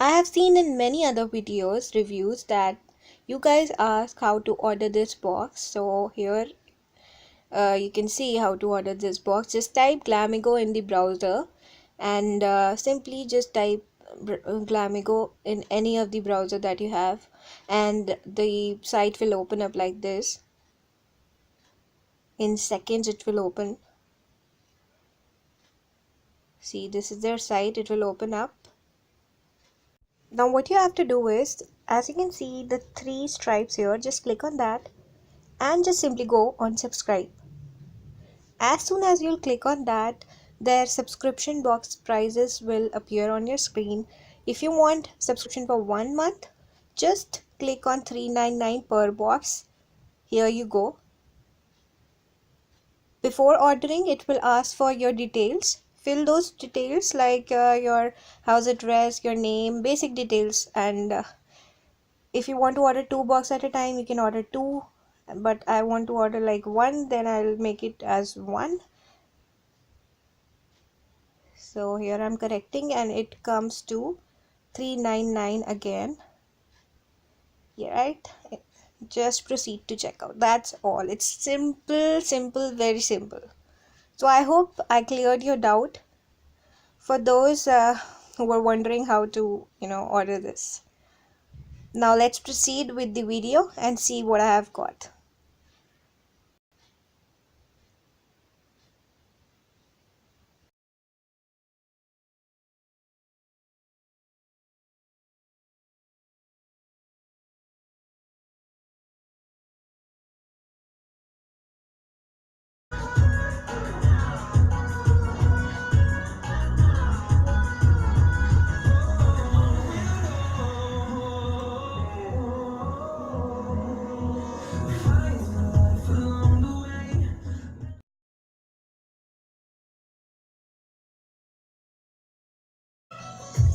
I have seen in many other videos reviews that you guys ask how to order this box. So here you can see how to order this box. Just type Glamego in the browser and simply just type Glamego in any of the browser that you have, and the site will open up like this. In seconds it will open. See, this is their site. It will open up. Now what you have to do is, as you can see the three stripes here, just click on that and just simply go on subscribe. As soon as you'll click on that, their subscription box prices will appear on your screen. If you want subscription for 1 month, just click on $3.99 per box. Here you go. Before ordering, it will ask for your details. Fill those details like your house address, your name, basic details, and if you want to order 2 boxes at a time, you can order 2, but I want to order like 1, then I'll make it as 1. So here I'm correcting and it comes to $3.99 again. Yeah, right? Just proceed to checkout. That's all. It's simple, very simple. So I hope I cleared your doubt for those who were wondering how to order this. Now let's proceed with the video and see what I have got.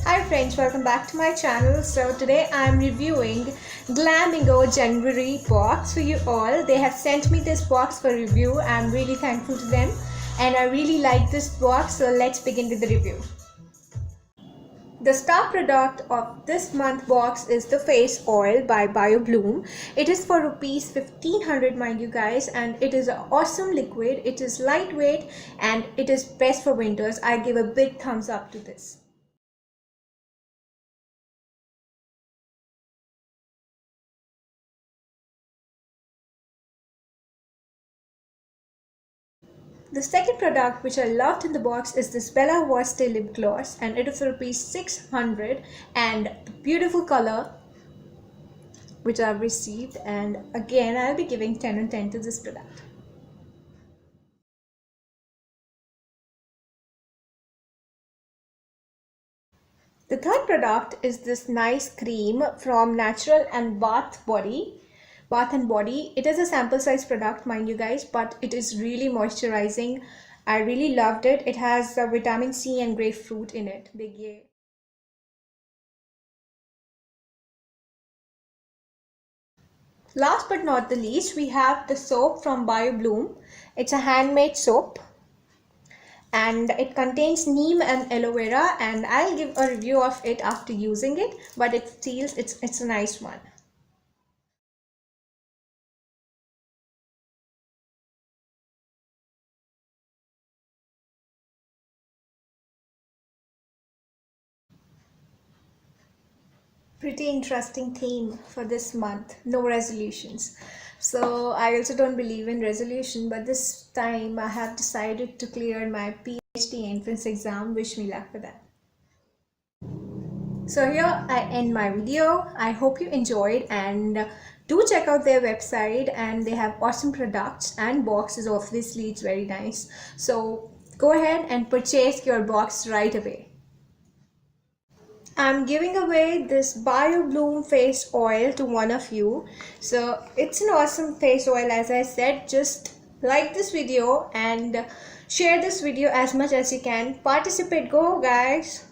Hi friends, welcome back to my channel. So today I'm reviewing Glamego January box for you all. They have sent me this box for review. I'm really thankful to them and I really like this box. So let's begin with the review. The star product of this month box is the face oil by BioBloom. It is for rupees 1500, mind you guys, and it is an awesome liquid. It is lightweight and it is best for winters. I give a big thumbs up to this. The second product which I loved in the box is this Bella Voste lip gloss, and it is rupees 600, and the beautiful color which I've received, and again I'll be giving 10 on 10 to this product. The third product is this nice cream from Natural and Bath and Body. It is a sample size product, mind you guys, but it is really moisturizing. I really loved it. It has vitamin C and grapefruit in it. Big yay. Last but not the least, we have the soap from BioBloom. It's a handmade soap and it contains neem and aloe vera, and I'll give a review of it after using it, but it feels it's a nice one. Pretty interesting theme for this month. No resolutions. So I also don't believe in resolution, but this time I have decided to clear my PhD entrance exam. Wish me luck for that. So here I end my video. I hope you enjoyed, and do check out their website, and they have awesome products and boxes. Obviously it's very nice. So go ahead and purchase your box right away. I'm giving away this BioBloom face oil to one of you. So it's an awesome face oil, as I said. Just like this video and share this video as much as you can. Participate. Go guys.